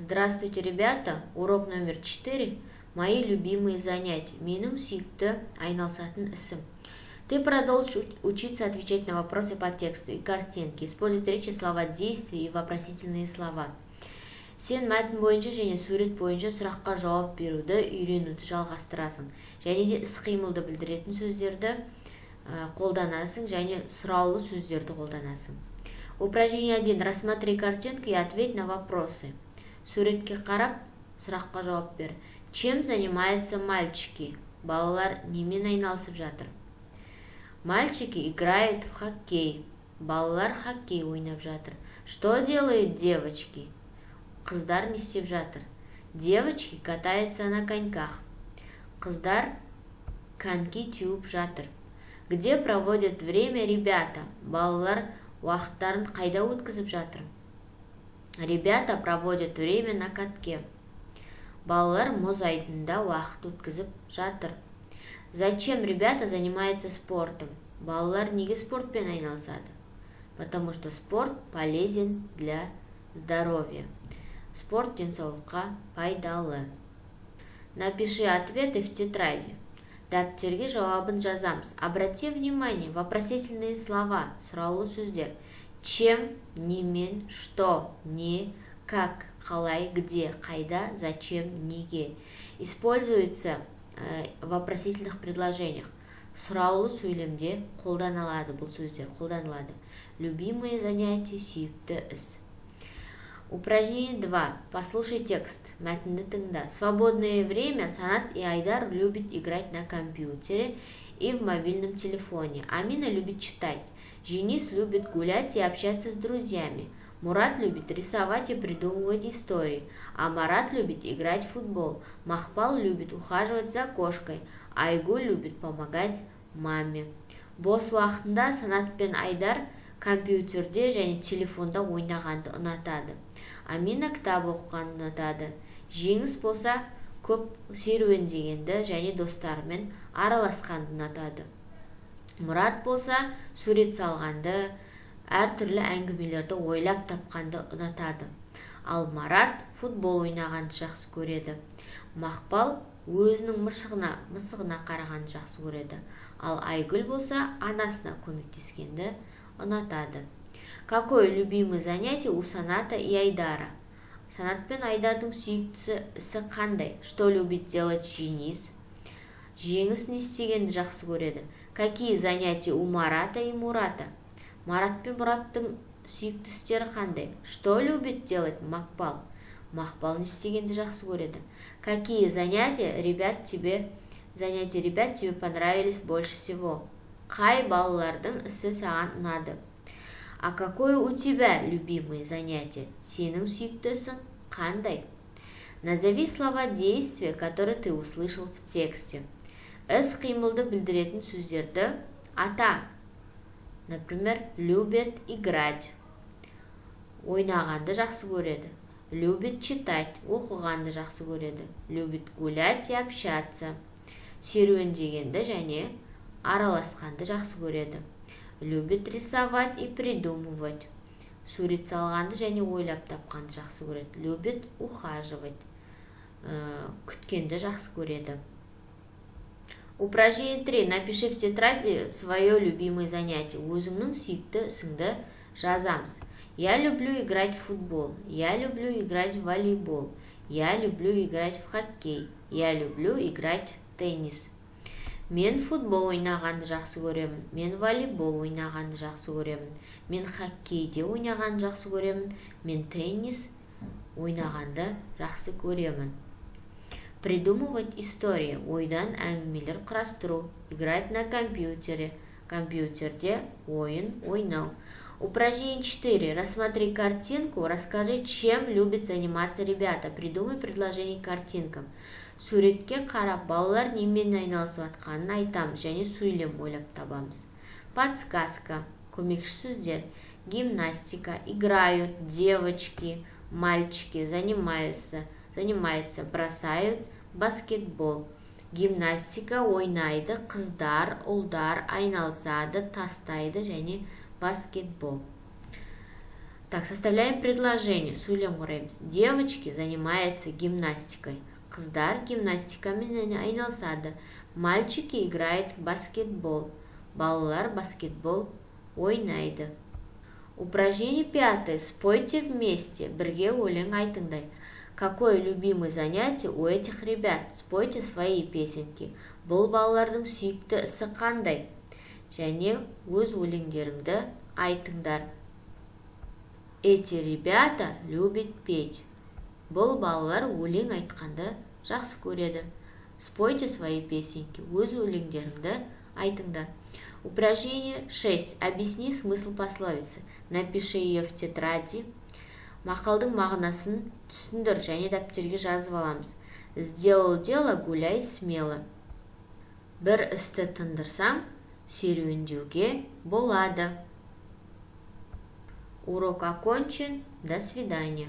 Здравствуйте, ребята! Урок номер 4. Мои любимые занятия. Менің сүйікті айналысатын ісім. Ты продолжишь учиться отвечать на вопросы по тексту и картинке. Используй речи, слова, действия и вопросительные слова. Сен мәтін бойынша және сурет бойынша сұраққа жауап беруді үйренуді жалғастырасың. Және де іс-қимылды білдіретін сөздерді қолданасың және сұраулы сөздерді қолданасың. Упражнение 1. Рассмотри картинку и ответь на вопросы. Суретке қарап, сұраққа жауап бер. Чем занимаются мальчики? Балалар немен айналысып жатыр? Мальчики играют в хоккей. Балалар хоккей ойнап жатыр. Что делают девочки? Қыздар не істеп жатыр? Девочки катаются на коньках. Қыздар коньки теуіп жатыр. Где проводят время ребята? Балалар уақыттарын қайда өткізіп жатыр? Ребята проводят время на катке. Балалар мұз айдынында уақыт өткізіп жатыр. Зачем ребята занимаются спортом? Балалар неге спортпен айналысады? Потому что спорт полезен для здоровья. Спорт денсаулыққа пайдалы. Напиши ответы в тетради. Дәптерге жауабын жазамыз. Обрати внимание, вопросительные слова, сұраулы сөздер. Чем, немен, что, не, как, қалай, где, қайда, зачем, неге. Используется в вопросительных предложениях. Сұраулы сөйлемде қолданылады бұл сөздер, қолданылады. Любимые занятия, сүйікті іс. Упражнение 2. Послушай текст. Мәтінді тыңда. Свободное время Санат и Айдар любят играть на компьютере и в мобильном телефоне. Амина любит читать. Женис любит гулять и общаться с друзьями. Мурат любит рисовать и придумывать истории. А Марат любит играть в футбол. Махпал любит ухаживать за кошкой. Айгуль любит помогать маме. Бос уақытында Санат пен Айдар компьютерде және телефонда ойнағанды ұнатады. Амина кітап оқығанды ұнатады. Жеңіс болса көп серуендегенді және достарымен араласқанды ұнатады. Мұрат болса сурет салғанды, әртүрлі әңгімелерді ойлап тапқанды ұнатады. Ал Марат футбол ойнағанды жақсы көреді. Мақпал өзінің мысығына қарағанды жақсы көреді. Ал Айгүл болса анасына көмектескенді ұнатады. Какое любимое занятие у Саната и Айдара? Санат пен Айдардың сүйіктісі ісі қандай? Что любит делать Женис? Жеңіс не істегенді жақсы көреді? Какие занятия у Марата и Мурата? Марат пен Мураттың сүйікті істері қандай? Что любит делать Мақпал? Мақпал не істегенді жақсы көреді? Какие занятия ребят тебе понравились больше всего? Қай балалардың ісі саған ұнады? А какое у тебя любимое занятие? Сенің сүйікті ісің қандай? Назови слова действия, которые ты услышал в тексте. Іс-қимылды білдіретін сөздерді ата. Например, любит играть. Ойнағанды жақсы көреді. Любит читать. Оқығанды жақсы көреді. Любит гулять и общаться. Серуендегенді және араласқанды жақсы көреді. Любит рисовать и придумывать. Сурет салғанды және ойлап тапқанды жақсы көреді. Любит ухаживать. Күткенді жақсы көреді. Упражнение 3. Напиши в тетради свое любимое занятие. Өзіңнің сүйікті ісіңді жазамыз. Я люблю играть в футбол. Я люблю играть в волейбол. Я люблю играть в хоккей. Я люблю играть в теннис. Мен футбол ойнағанды жақсы көремін. Мен волейбол ойнағанды жақсы көремін. Мен хоккейде ойнағанды жақсы көремін. Мен теннис ойнағанды жақсы көремін. Придумывать истории. Ойдан әңгімелер құрастыру. Играть на компьютере. Компьютерде ойын ойнау. Упражнение 4. Рассмотри картинку. Расскажи, чем любят заниматься ребята. Придумай предложение к картинкам. Суретке қарап, балалар немен айналысып жатқанын айтамыз және сөйлем ойлап табамыз. Подсказка. Көмекші сөздер. Гимнастика. Играют. Девочки. Мальчики. Занимаются. Бросают. Баскетбол. Гимнастика ойнайды. Қыздар, ұлдар айналысады, тастайды және баскетбол. Так, составляем предложение. Сөйлем құраймыз. Девочки занимаются гимнастикой. Қыздар гимнастикамен айналысады. Мальчики играют в баскетбол. Балалар баскетбол ойнайды. Упражнение 5. Спойте вместе. Бірге өлең айтыңдар. Какое любимое занятие у этих ребят? Спойте свои песенки. Бұл балалардың сүйікті ісі қандай? Және өз өлеңдеріңді айтыңдар. Эти ребята любят петь. Бұл балалар өлең айтқанды жақсы көреді. Спойте свои песенки. Өз өлеңдеріңді айтыңдар. Упражнение 6. Объясни смысл пословицы. Напиши ее в тетради. Мақалдың мағынасын түсіндір және дәптерге жазып аламыз. Сделал дело, гуляй смело. Бір істі тындырсаң, серуендеуге болады. Урок окончен. До свидания.